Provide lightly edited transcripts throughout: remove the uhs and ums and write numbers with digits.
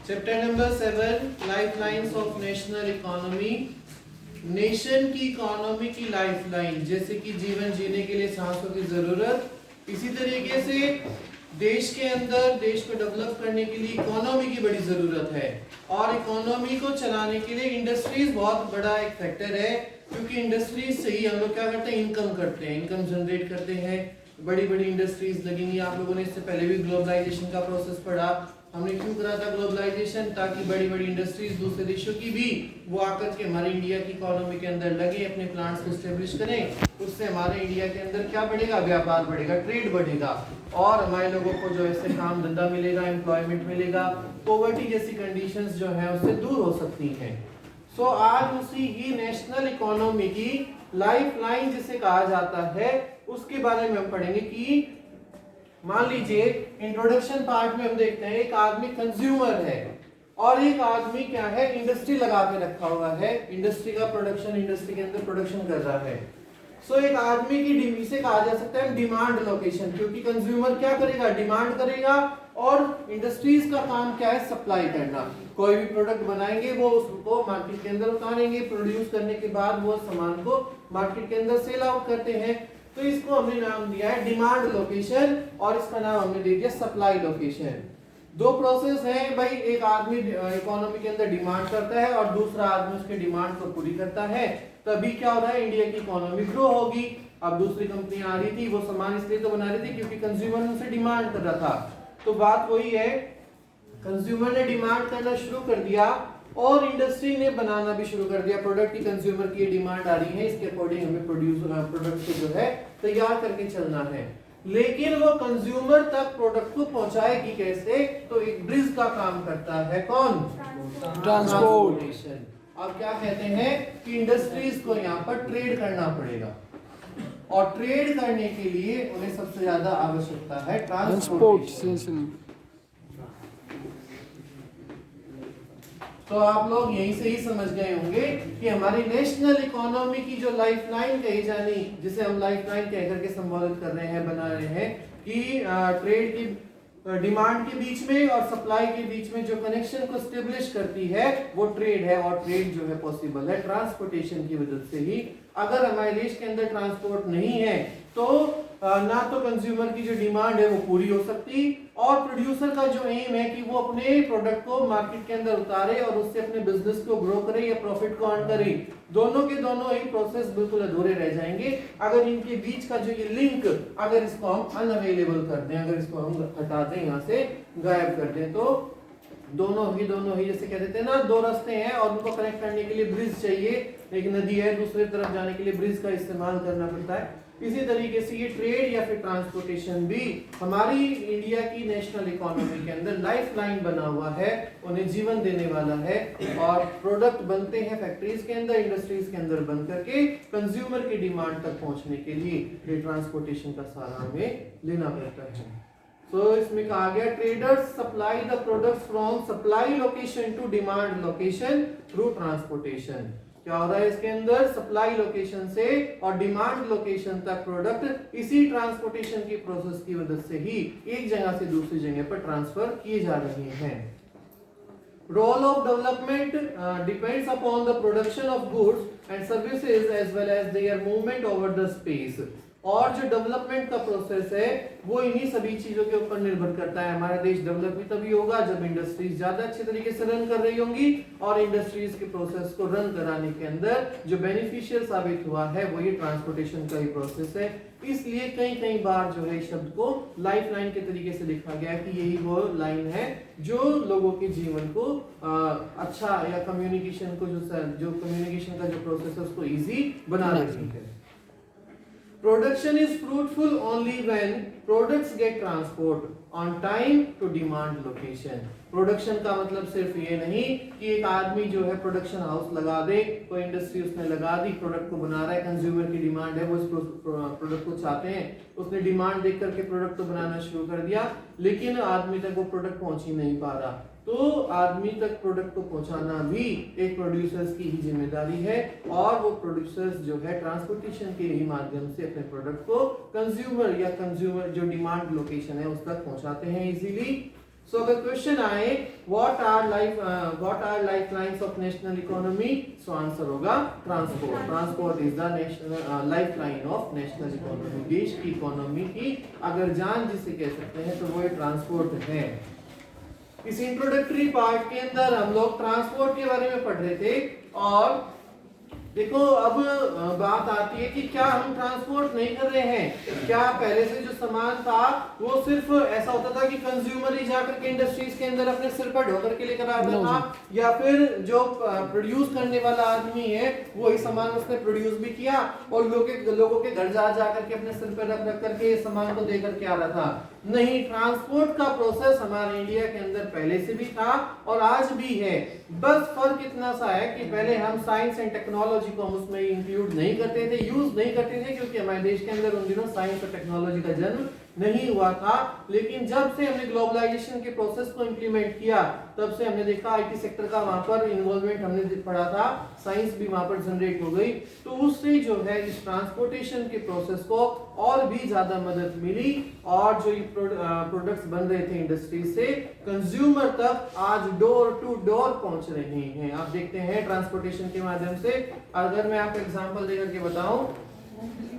Chapter number 7 life lines of national economy. Nation की economy की life line, जैसे कि जीवन जीने के लिए सांसों की जरूरत, इसी तरीके से देश के अंदर देश को डेवलप करने के लिए इकोनॉमी की बड़ी जरूरत है। और इकोनॉमी को चलाने के लिए इंडस्ट्रीज बहुत बड़ा एक फैक्टर है, क्योंकि इंडस्ट्रीज से ही हम लोग क्या करते हैं, इनकम करते हैं, इनकम जनरेट करते हैं। बड़ी बड़ी इंडस्ट्रीज लगेंगी। आप लोगों ने इससे पहले भी ग्लोबलाइजेशन का प्रोसेस पढ़ा। हमने क्यों करा था ग्लोबलाइजेशन? ताकि बड़ी बड़ी इंडस्ट्रीज दूसरे देशों की भी वो आकर के हमारे इंडिया की इकोनॉमी के अंदर लगे, अपने प्लांट्स को स्टेब्लिश करें। उससे हमारे इंडिया के अंदर क्या बढ़ेगा? व्यापार बढ़ेगा, ट्रेड बढ़ेगा, और हमारे लोगों को जो ऐसे काम धंधा मिलेगा, एम्प्लॉयमेंट मिलेगा, पॉवर्टी जैसी कंडीशंस जो है उससे दूर हो सकती हैं। सो आज उसी ही नेशनल इकोनॉमी की लाइफ लाइन जिसे कहा जाता है उसके बारे में हम पढ़ेंगे। कि मान लीजिए इंट्रोडक्शन पार्ट में हम देखते हैं एक आदमी कंज्यूमर है और एक आदमी क्या है, इंडस्ट्री लगा के रखा हुआ है, इंडस्ट्री का प्रोडक्शन, इंडस्ट्री के अंदर प्रोडक्शन कर रहा है। सो एक आदमी की इसे कहा जा सकता है डिमांड लोकेशन, क्योंकि कंज्यूमर क्या करेगा? डिमांड करेगा, और इंडस्ट्रीज का काम क्या है? सप्लाई करना। कोई भी प्रोडक्ट बनाएंगे वो उसको मार्केट के अंदर उतारेंगे, प्रोड्यूस करने के बाद वो सामान को मार्केट के अंदर सेल आउट करते हैं। तो इसको हमने नाम दिया है डिमांड लोकेशन, और इसका नाम हमने दे दिया सप्लाई लोकेशन। दो प्रोसेस है भाई, एक आदमी इकोनॉमी के अंदर डिमांड करता है और दूसरा आदमी उसके डिमांड को पूरी करता है। तो अभी क्या हो रहा है, इंडिया की इकोनॉमी ग्रो होगी। अब दूसरी कंपनियां आ रही थी, वो सामान इसलिए तो बना रही थी क्योंकि कंज्यूमर उनसे डिमांड कर रहा था। तो बात वही है, कंज्यूमर ने डिमांड करना शुरू कर दिया और इंडस्ट्री ने बनाना भी शुरू कर दिया। प्रोडक्ट की कंज्यूमर की डिमांड आ रही है, इसके अकॉर्डिंग हमें प्रोडक्ट को जो है तैयार करके चलना है। लेकिन वो कंज्यूमर तक प्रोडक्ट को पहुंचाएगी कैसे? तो एक ब्रिज का काम करता है। कौन? ट्रांसपोर्टेशन। अब क्या कहते हैं कि इंडस्ट्रीज को यहाँ पर ट्रेड करना पड़ेगा, और ट्रेड करने के लिए उन्हें सबसे ज्यादा आवश्यकता है ट्रांसपोर्टेशन। तो आप लोग यहीं से ही समझ गए होंगे कि हमारी नेशनल इकोनॉमी की जो लाइफ लाइन कही जानी, जिसे हम लाइफ लाइन कह करके संबोधित कर रहे हैं, बना रहे हैं, कि ट्रेड की डिमांड के बीच में और सप्लाई के बीच में जो कनेक्शन को स्टेब्लिश करती है वो ट्रेड है। और ट्रेड जो है पॉसिबल है ट्रांसपोर्टेशन की वजह से ही। अगर हमारे देश के अंदर ट्रांसपोर्ट नहीं है तो ना तो कंज्यूमर की जो डिमांड है वो पूरी हो सकती, और प्रोड्यूसर का जो एम है कि वो अपने प्रोडक्ट को मार्केट के अंदर उतारे और उससे अपने बिजनेस को ग्रो करे या प्रॉफिट को अर्न करे, दोनों के दोनों ही प्रोसेस बिल्कुल अधूरे रह जाएंगे अगर इनके बीच का जो ये लिंक, अगर इसको हम अनअवेलेबल कर दें, अगर इसको हम हटा दें, यहाँ से गायब कर दें, तो दोनों ही जैसे कह देते हैं ना, दो रास्ते हैं और उनको कनेक्ट करने के लिए ब्रिज चाहिए। एक नदी है, दूसरी तरफ जाने के लिए ब्रिज का इस्तेमाल करना पड़ता है। इसी तरीके से ये ट्रेड या फिर ट्रांसपोर्टेशन भी हमारी इंडिया की नेशनल इकोनॉमी के अंदर लाइफ लाइन बना हुआ है, उन्हें जीवन देने वाला है। और प्रोडक्ट बनते हैं फैक्ट्रीज के अंदर, इंडस्ट्रीज के अंदर बन करके कंज्यूमर की डिमांड तक पहुंचने के लिए ये ट्रांसपोर्टेशन का सहारा हमें लेना पड़ता है। तो इसमें कहा गया traders supply the products from supply location to demand location through transportation. क्या हो रहा है इसके अंदर? सप्लाई लोकेशन से और डिमांड लोकेशन तक प्रोडक्ट इसी ट्रांसपोर्टेशन की प्रोसेस की वजह से ही एक जगह से दूसरी जगह पर ट्रांसफर किए जा रहे हैं। Role of development depends upon the production of goods and services as well as their movement over the space. और जो डेवलपमेंट का प्रोसेस है वो इन्हीं सभी चीजों के ऊपर निर्भर करता है। हमारा देश डेवलप भी तभी होगा जब इंडस्ट्रीज ज्यादा अच्छे तरीके से रन कर रही होंगी, और इंडस्ट्रीज के प्रोसेस को रन कराने के अंदर जो बेनिफिशियल साबित हुआ है वो ये ट्रांसपोर्टेशन का ही प्रोसेस है। इसलिए कई बार जो है शब्द को लाइफ लाइन के तरीके से लिखा गया कि यही वो लाइन है जो लोगों के जीवन को अच्छा, या कम्युनिकेशन को जो कम्युनिकेशन का जो प्रोसेस है उसको इजी बना रही है। Production is fruitful only when products get transport on time to demand location. Production का मतलब सिर्फ ये नहीं कि एक आदमी जो है प्रोडक्शन हाउस लगा दे, कोई इंडस्ट्री उसने लगा दी, प्रोडक्ट को बना रहा है, कंज्यूमर की डिमांड है, वो इस प्रोडक्ट को चाहते हैं, उसने डिमांड देख करके प्रोडक्ट तो बनाना शुरू कर दिया, लेकिन आदमी तक वो प्रोडक्ट पहुंच ही नहीं पा रहा। तो आदमी तक प्रोडक्ट को पहुंचाना भी एक प्रोड्यूसर्स की ही जिम्मेदारी है, और वो प्रोड्यूसर्स जो है ट्रांसपोर्टेशन के ही माध्यम से अपने प्रोडक्ट को कंज्यूमर या कंज्यूमर जो डिमांड लोकेशन है उस तक पहुंचाते हैं इजीली। सो अगर क्वेश्चन आए what are lifelines of national economy, so answer होगा transport. Transport is the national lifeline of national economy. देश की इकोनॉमी की अगर जान जिसे कह सकते हैं तो वो ट्रांसपोर्ट है। इस इंट्रोडक्टरी पार्ट के अंदर हम लोग ट्रांसपोर्ट के बारे में पढ़ रहे थे, और देखो अब बात आती है कि क्या हम ट्रांसपोर्ट नहीं कर रहे हैं, क्या पहले से जो सामान था वो सिर्फ ऐसा होता था कि कंज्यूमर ही जाकर के इंडस्ट्रीज के अंदर अपने सिर पर ढोकर के लेकर आता था, या फिर जो प्रोड्यूस करने वाला आदमी है वही सामान उसने प्रोड्यूस भी किया और लोगों के घर जा करके अपने सिर पर रख करके सामान को दे करके आ रहा था। नहीं, ट्रांसपोर्ट का प्रोसेस हमारे इंडिया के अंदर पहले से भी था और आज भी है। बस फर्क इतना सा है कि पहले हम साइंस एंड टेक्नोलॉजी को हम उसमें इंक्लूड नहीं करते थे, यूज नहीं करते थे, क्योंकि हमारे देश के अंदर उन दिनों साइंस और टेक्नोलॉजी का जन्म नहीं हुआ था। लेकिन जब से हमने ग्लोबलाइजेशन के प्रोसेस को इंप्लीमेंट किया तब से हमने देखा आईटी सेक्टर का वहां पर इन्वॉल्वमेंट हमने पढ़ा था, साइंस भी वहां पर जनरेट हो गई, तो उससे जो है इस ट्रांसपोर्टेशन के प्रोसेस को और भी ज्यादा मदद मिली, और जो ये प्रोडक्ट्स बन रहे थे इंडस्ट्री से कंज्यूमर तक आज डोर टू डोर पहुंच रहे हैं। आप देखते हैं ट्रांसपोर्टेशन के माध्यम से, अगर मैं आपको एग्जांपल देकर के बताऊं,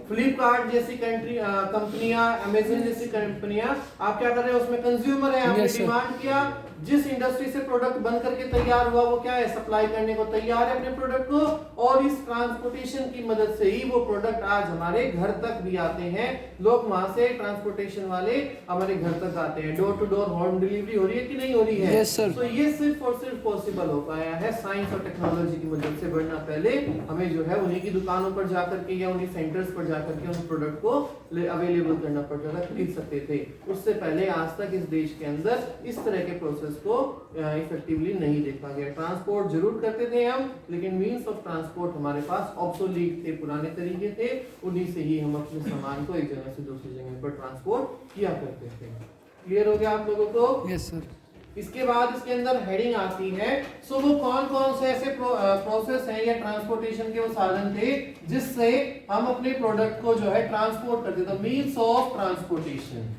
फ्लिपकार्ट जैसी कंपनियां, अमेज़न जैसी कंपनियां, आप क्या कर रहे हैं, उसमें कंज्यूमर है, आपने डिमांड किया, जिस इंडस्ट्री से प्रोडक्ट बन करके तैयार हुआ वो क्या है, सप्लाई करने को तैयार है अपने प्रोडक्ट को, और इस ट्रांसपोर्टेशन की मदद से ही वो प्रोडक्ट आज हमारे घर तक भी आते हैं। लोग वहां से ट्रांसपोर्टेशन वाले हमारे घर तक आते हैं, door to door home delivery हो रही है कि नहीं हो रही है? Yes sir. तो ये सिर्फ और सिर्फ पॉसिबल हो पाया है साइंस और टेक्नोलॉजी की मदद से। बढ़ना पहले हमें जो है उन्हीं की दुकानों पर जाकर के या उन्हीं सेंटर्स पर जाकर के उस प्रोडक्ट को अवेलेबल करना पड़ता था, खरीद सकते थे। उससे पहले आज तक इस देश के अंदर इस तरह के प्रोसेस को इफेक्टिवली नहीं देखा गया। ट्रांसपोर्ट जरूर करते थे हम, लेकिन मींस ऑफ ट्रांसपोर्ट हमारे पास ऑब्सोलीट थे, पुराने तरीके थे, उन्हीं से ही हम अपने सामान को एक जगह से दूसरी जगह पर ट्रांसपोर्ट किया करते थे। क्लियर हो गया आप लोगों को? Yes sir. इसके बाद इसके अंदर हेडिंग आती है, सो वो कौन कौन से ऐसे प्रोसेस हैं या ट्रांसपोर्टेशन के वो साधन थे जिससे हम अपने प्रोडक्ट को जो है ट्रांसपोर्ट करते थे। मींस ऑफ ट्रांसपोर्टेशन,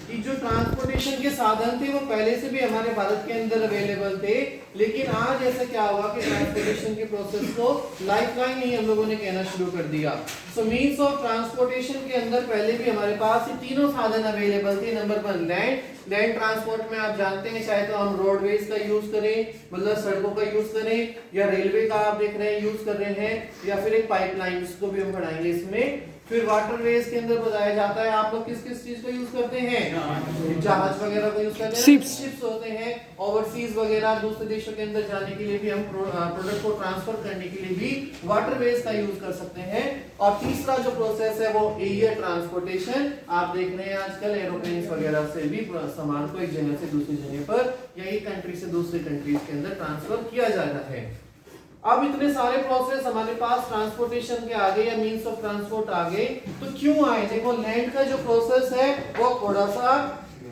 कि जो ट्रांसपोर्टेशन के साधन थे वो पहले से भी हमारे भारत के अंदर अवेलेबल थे, लेकिन आज ऐसा क्या हुआ कि ट्रांसपोर्टेशन के प्रोसेस को लाइफलाइन ही हम लोगों ने कहना शुरू कर दिया। सो मींस ऑफ ट्रांसपोर्टेशन के अंदर पहले भी हमारे पास ये तीनों साधन अवेलेबल थे। नंबर 1 लैंड ट्रांसपोर्ट में आप जानते हैं, चाहे तो हम रोडवेज का यूज करें, मतलब सड़कों का यूज करें, या रेलवे का आप देख रहे हैं यूज कर रहे हैं, या फिर एक पाइपलाइन, जिसको भी हम पढ़ाएंगे इसमें। फिर वाटरवेज के अंदर बताया जाता है, आप लोग किस किस चीज को यूज करते हैं? जहाज वगैरह को यूज करते हैं, शिप्स होते हैं, ओवरसीज वगैरह दूसरे देशों के अंदर जाने के लिए भी, हम प्रोडक्ट को ट्रांसफर करने के लिए भी वाटरवेज का यूज कर सकते हैं। और तीसरा जो प्रोसेस है वो एयर ट्रांसपोर्टेशन, आप देख रहे हैं आजकल एरोप्लेन्स वगैरह से भी सामान को एक जगह से दूसरी जगह पर या एक कंट्री से दूसरी कंट्रीज के अंदर ट्रांसफर किया जाता है। अब इतने सारे प्रोसेस हमारे पास ट्रांसपोर्टेशन के आगे या मींस ऑफ ट्रांसपोर्ट आगे, तो क्यों आए? देखो लैंड का जो प्रोसेस है वो थोड़ा सा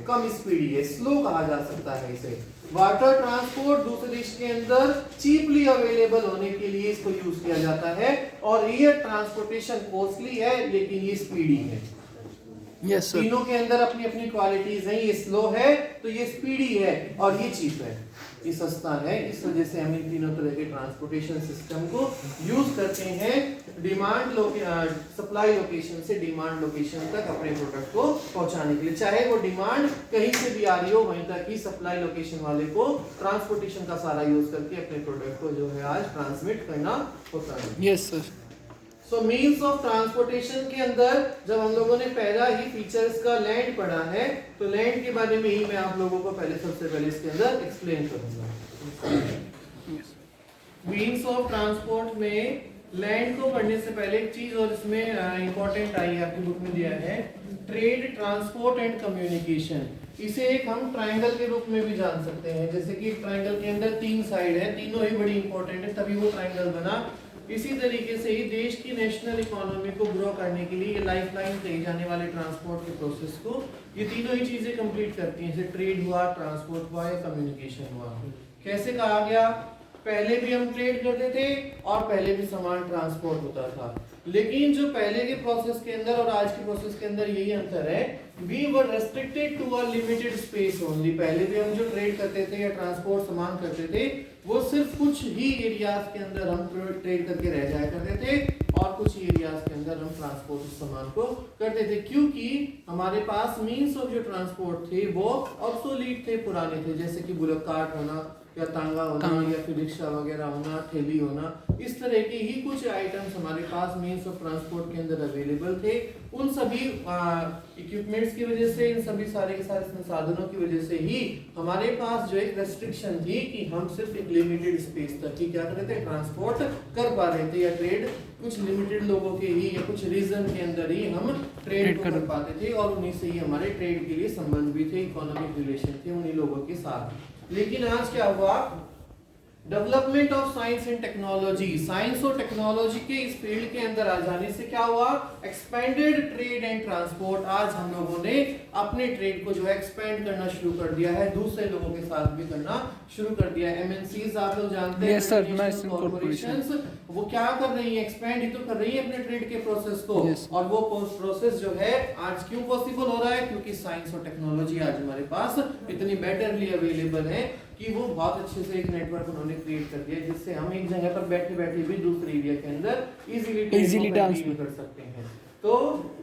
कम स्पीडी है, स्लो कहा जा सकता है इसे। वाटर ट्रांसपोर्ट दूसरे देश के अंदर चीपली अवेलेबल होने के लिए इसको यूज किया जाता है, और एयर ट्रांसपोर्टेशन कॉस्टली है लेकिन ये स्पीडी है। Yes sir. तीनों के अंदर अपनी अपनी क्वालिटीज हैं, ये स्लो है तो ये स्पीडी है, और ये चीप है, ये सस्ता है। इस वजह से हम इन तीनों तरह के ट्रांसपोर्टेशन सिस्टम को यूज करते हैं सप्लाई लोकेशन से डिमांड लोकेशन तक अपने प्रोडक्ट को पहुंचाने के लिए। चाहे वो डिमांड कहीं से भी आ रही हो, वहीं तक ही सप्लाई लोकेशन वाले को ट्रांसपोर्टेशन का सारा यूज करके अपने प्रोडक्ट को जो है आज ट्रांसमिट करना होता है। Yes sir. So means of transportation के अंदर जब हम लोगों ने पहला ही फीचर्स का लैंड पढ़ा है, तो लैंड के बारे में ही मैं आप लोगों को सबसे पहले इसके अंदर एक्सप्लेन करूंगा। मींस ऑफ ट्रांसपोर्ट में लैंड को पढ़ने से पहले एक चीज और इसमें इंपॉर्टेंट आई है, आपकी बुक में दिया है, ट्रेड, ट्रांसपोर्ट एंड कम्युनिकेशन। इसे एक हम ट्रायंगल के रूप में भी जान सकते हैं, जैसे कि ट्रायंगल के अंदर 3 साइड है, तीनों ही बड़ी इंपॉर्टेंट है, तभी वो ट्रायंगल बना। इसी तरीके से ही देश की नेशनल इकोनॉमी को ग्रो करने के लिए ये लाइफलाइन कही जाने वाले ट्रांसपोर्ट के प्रोसेस को ये तीनों ही चीजें कंप्लीट करती हैं, जैसे ट्रेड हुआ, ट्रांसपोर्ट हुआ या कम्युनिकेशन हुआ। कैसे कहा गया, पहले भी हम ट्रेड करते थे और पहले भी सामान ट्रांसपोर्ट होता था, लेकिन जो पहले के प्रोसेस के अंदर और आज के प्रोसेस के अंदर यही अंतर है, we were restricted to a limited space only. पहले भी हम जो ट्रेड करते थे या ट्रांसपोर्ट सामान करते थे वो सिर्फ कुछ ही एरियाज के अंदर हम ट्रेड करके रह जाया करते थे और कुछ एरियाज के अंदर हम ट्रांसपोर्ट सामान को करते थे, क्योंकि हमारे पास मीन्स ऑफ जो ट्रांसपोर्ट थे वो ऑब्सोलीट थे, पुराने थे, जैसे कि बुलक कार्ट होना या तांगा होना या फिर रिक्शा वगैरह होना, ठेली होना, इस तरह के ही कुछ आइटम्स हमारे पास मीन्स ऑफ ट्रांसपोर्ट के अंदर अवेलेबल थे। उन सभी इक्विपमेंट्स की वजह से, इन सभी सारे के सारे संसाधनों की वजह से ही हमारे पास जो एक रेस्ट्रिक्शन थी कि हम सिर्फ एक लिमिटेड स्पेस तक ही क्या कर रहे थे, ट्रांसपोर्ट कर पा रहे थे, या ट्रेड कुछ लिमिटेड लोगों के ही या कुछ रीजन के अंदर ही हम ट्रेड कर पाते थे, और उन्हीं से ही हमारे ट्रेड के लिए संबंध भी थे, इकोनॉमिक रिलेशन थे उन्हीं लोगों के साथ। लेकिन आज क्या हुआ, development of science and technology, science और टेक्नोलॉजी के इस फील्ड के अंदर आ जाने से क्या हुआ, एक्सपेंडेड ट्रेड एंड ट्रांसपोर्ट। आज हम लोगों ने अपने ट्रेड को जो है एक्सपेंड करना शुरू कर दिया है, दूसरे लोगों के साथ भी करना शुरू कर दिया है। एमएनसीज आप लोग जानते हैं, कॉर्पोरेशंस, वो क्या कर रही है, एक्सपेंड ही तो कर रही है अपने ट्रेड के प्रोसेस को। और वो प्रोसेस जो है आज क्यों पॉसिबल हो रहा है, क्योंकि साइंस और टेक्नोलॉजी आज हमारे पास इतनी बेटरली अवेलेबल है कि वो बहुत अच्छे से एक नेटवर्क उन्होंने क्रिएट कर दिया, जिससे हम एक जगह पर बैठे बैठे भी दूसरे एरिया के अंदर इजीली ट्रांसफर कर सकते हैं। तो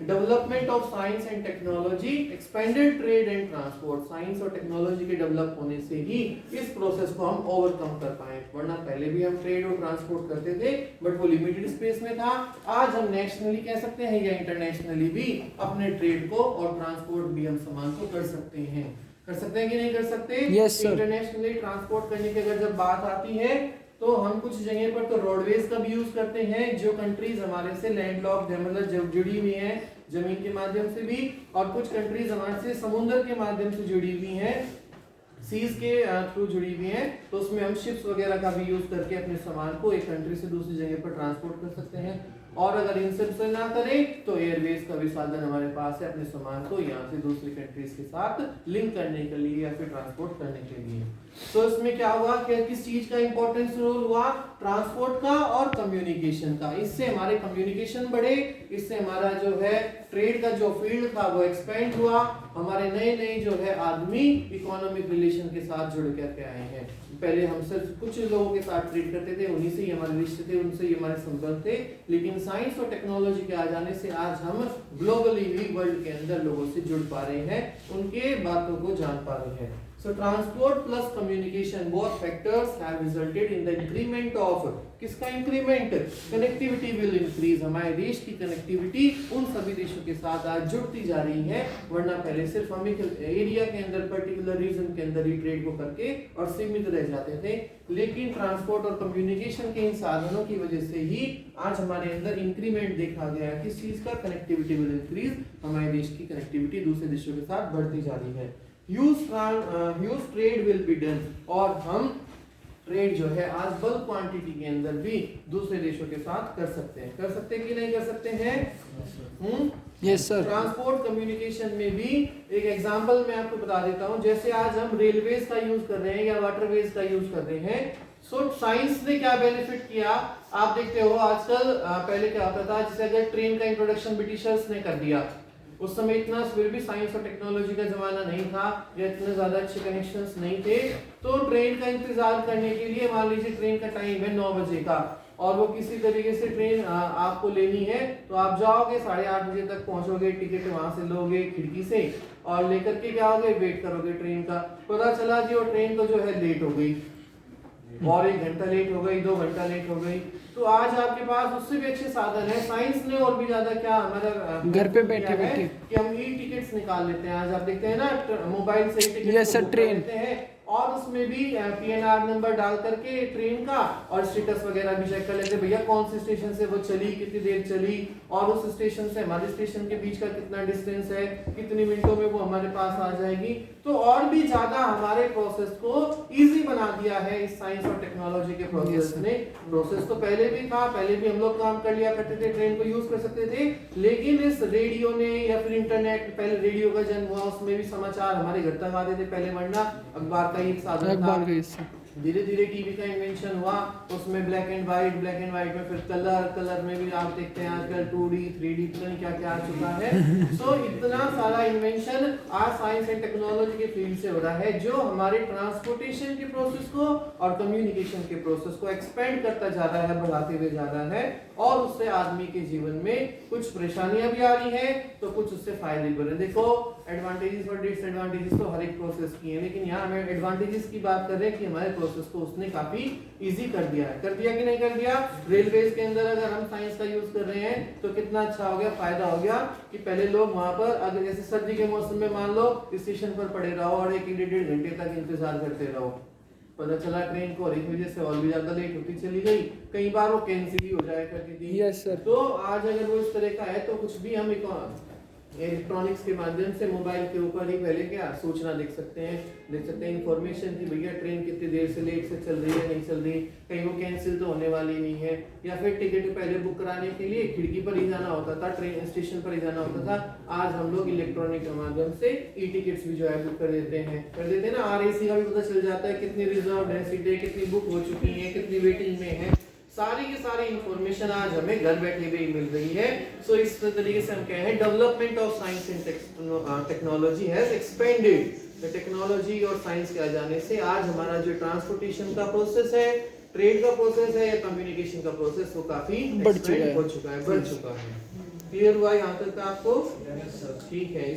development of science and technology, expanded trade and transport, science और टेक्नोलॉजी के डेवलप होने से ही इस प्रोसेस को हम ओवरकम कर पाए, वरना पहले भी हम ट्रेड और ट्रांसपोर्ट करते थे बट वो लिमिटेड स्पेस में था। आज हम नेशनली कह सकते हैं या इंटरनेशनली भी अपने ट्रेड को और ट्रांसपोर्ट भी हम सामान को कर सकते हैं कि नहीं कर सकते। इंटरनेशनली ट्रांसपोर्ट करने की अगर जब बात आती है तो हम कुछ जगह पर तो रोडवेज का भी यूज करते हैं, जो कंट्रीज हमारे से लैंडलॉक्ड है, मतलब जुड़ी हुई हैं जमीन के माध्यम से भी, और कुछ कंट्रीज हमारे से समुद्र के माध्यम से जुड़ी हुई हैं, सीज के थ्रू जुड़ी हुई हैं, तो उसमें हम शिप्स वगैरह का भी यूज करके अपने सामान को एक कंट्री से दूसरी जगह पर ट्रांसपोर्ट कर सकते हैं। और अगर इन सब से ना करें तो एयरवेज का भी साधन हमारे पास है अपने सामान को यहाँ से दूसरी कंट्रीज के साथ लिंक करने के लिए या फिर ट्रांसपोर्ट करने के लिए। तो इसमें क्या हुआ कि किस चीज का इंपॉर्टेंस रोल हुआ, ट्रांसपोर्ट का और कम्युनिकेशन का। इससे हमारे कम्युनिकेशन बढ़े, इससे हमारा जो है ट्रेड का जो फील्ड था वो एक्सपेंड हुआ, हमारे नए नए जो है आदमी इकोनॉमिक रिलेशन के साथ जुड़ करके आए हैं। पहले हम सिर्फ कुछ लोगों के साथ ट्रेड करते थे, उन्हीं से ही हमारे रिश्ते थे, उनसे ही हमारे संबंध थे, लेकिन साइंस और टेक्नोलॉजी के आ जाने से आज हम ग्लोबली भी वर्ल्ड के अंदर लोगों से जुड़ पा रहे हैं, उनके बातों को जान पा रहे हैं। So transport plus communication, both factors have resulted in the increment of, किसका इंक्रीमेंट, कनेक्टिविटी विल इंक्रीज। हमारे देश की कनेक्टिविटी उन सभी देशों के साथ आज जुड़ती जा रही है, वरना पहले सिर्फ हम एक एरिया के अंदर पर्टिकुलर रीजन के अंदर ही ट्रेड को करके और सीमित रह जाते थे। लेकिन ट्रांसपोर्ट और कम्युनिकेशन के इन साधनों की वजह से ही आज हमारे अंदर इंक्रीमेंट देखा गया, किस चीज का, कनेक्टिविटी विल इंक्रीज, हमारे देश की कनेक्टिविटी दूसरे देशों के साथ बढ़ती जा रही है। Huge trade will be done, और हम ट्रेड जो है आज बल्क क्वांटिटी के अंदर भी दूसरे देशों के साथ कर सकते हैं कि नहीं कर सकते हैं। Yes sir. ट्रांसपोर्ट कम्युनिकेशन में भी एक एग्जांपल मैं आपको बता देता हूं, जैसे आज हम रेलवेज का यूज कर रहे हैं या वाटरवेज का यूज कर रहे हैं। सो साइंस ने क्या बेनिफिट किया, आप देखते हो आजकल, पहले क्या होता था, जैसे अगर ट्रेन का इंट्रोडक्शन ब्रिटिशर्स ने कर दिया, उस समय इतना फिर भी साइंस और टेक्नोलॉजी का जमाना नहीं था या इतने ज्यादा अच्छे कनेक्शंस नहीं थे, तो ट्रेन का इंतजार करने के लिए, मान लीजिए ट्रेन का टाइम है 9 बजे का और वो किसी तरीके से ट्रेन आपको लेनी है, तो आप जाओगे 8:30 बजे तक पहुंचोगे, टिकट वहां से लोगे खिड़की से और लेकर के क्या होगे, वेट करोगे ट्रेन का। पता चला जी वो ट्रेन तो जो है लेट हो गई, और 1 घंटा लेट हो गई, 2 घंटा लेट हो गई। तो आज आपके पास उससे भी अच्छे साधन है, साइंस ने और भी ज्यादा क्या हमारा घर पे बैठे बैठे कि हम ई टिकट्स निकाल लेते हैं। आज आप देखते हैं ना, मोबाइल से ही टिकट ट्रेन लेते हैं और उसमें भी PNR नंबर डाल करके ट्रेन का और स्टेटस वगैरह भी चेक कर लेते हैं, भैया कौन सी स्टेशन से वो चली, कितनी देर चली, और उस स्टेशन से हमारे स्टेशन के बीच का कितना डिस्टेंस है, कितनी मिनटों में वो हमारे पास आ जाएगी। तो और भी ज्यादा हमारे प्रोसेस को इजी बना दिया है इस साइंस और टेक्नोलॉजी के प्रोसेस ने। प्रोसेस तो पहले भी था, पहले भी हम लोग काम कर लिया करते थे, ट्रेन को यूज कर सकते थे, लेकिन इस रेडियो ने या फिर इंटरनेट, पहले रेडियो का जन्म हुआ, उसमें भी समाचार हमारे घर तक आते थे पहले, वरना अखबार का ही एक साधन था। धीरे धीरे टीवी का इन्वेंशन हुआ, उसमें ब्लैक एंड व्हाइट में फिर कलर में भी आप देखते हैं आजकल 2D 3D पता नहीं क्या क्या आ चुका है। सो इतना सारा इन्वेंशन आज साइंस एंड टेक्नोलॉजी के फील्ड से हो रहा है, जो हमारे ट्रांसपोर्टेशन के प्रोसेस को और कम्युनिकेशन के प्रोसेस को एक्सपेंड करता जा रहा है, बढ़ाते हुए जा रहा है, और उससे आदमी के जीवन में कुछ परेशानियां भी आ रही हैं तो कुछ उससे फायदे भी हो रहे हैं। देखो एडवांटेजेस और डिसएडवांटेजेस तो हर एक प्रोसेस की है, लेकिन यहाँ हमें एडवांटेजेस की बात कर रहे हैं कि हमारे प्रोसेस को उसने काफी इजी कर दिया है। कर दिया कि नहीं कर दिया? रेलवेज के अंदर अगर हम साइंस का यूज कर रहे हैं तो कितना अच्छा हो गया, फायदा हो गया कि पहले लोग वहां पर, अगर जैसे सर्दी के मौसम में मान लो स्टेशन पर पड़े रहो और 1-1.5 घंटे तक इंतजार करते रहो, पता चला ट्रेन को और एक वजह से और भी ज्यादा लेट होती चली गई, कई बार वो कैंसिल ही हो जाया करती थी। Yes sir. तो आज अगर वो इस तरह का है तो कुछ भी हम इलेक्ट्रॉनिक्स के माध्यम से मोबाइल के ऊपर ही पहले क्या सूचना देख सकते हैं इंफॉर्मेशन की, भैया ट्रेन कितनी देर से लेट से चल रही है, नहीं चल रही, कहीं वो कैंसिल तो होने वाली नहीं है, या फिर टिकट पहले बुक कराने के लिए खिड़की पर ही जाना होता था, ट्रेन स्टेशन पर ही जाना होता था, आज हम लोग इलेक्ट्रॉनिक के माध्यम से ई टिकट्स भी जो है बुक कर देते हैं ना। RAC का भी पता चल जाता है कितनी रिजर्व है सीटें, कितनी बुक हो चुकी है, कितनी वेटिंग में है, सारी की सारी इंफॉर्मेशन आज हमें घर बैठे हुए मिल रही है। सो इस तरीके से हम कह हैं development of science and technology has expanded. The technology और साइंस के आ जाने से आज हमारा जो ट्रांसपोर्टेशन का प्रोसेस है, ट्रेड का प्रोसेस है या कम्युनिकेशन का प्रोसेस, वो काफी बढ़ चुका है। क्लियर हुआ यहाँ तक आपको? ठीक है।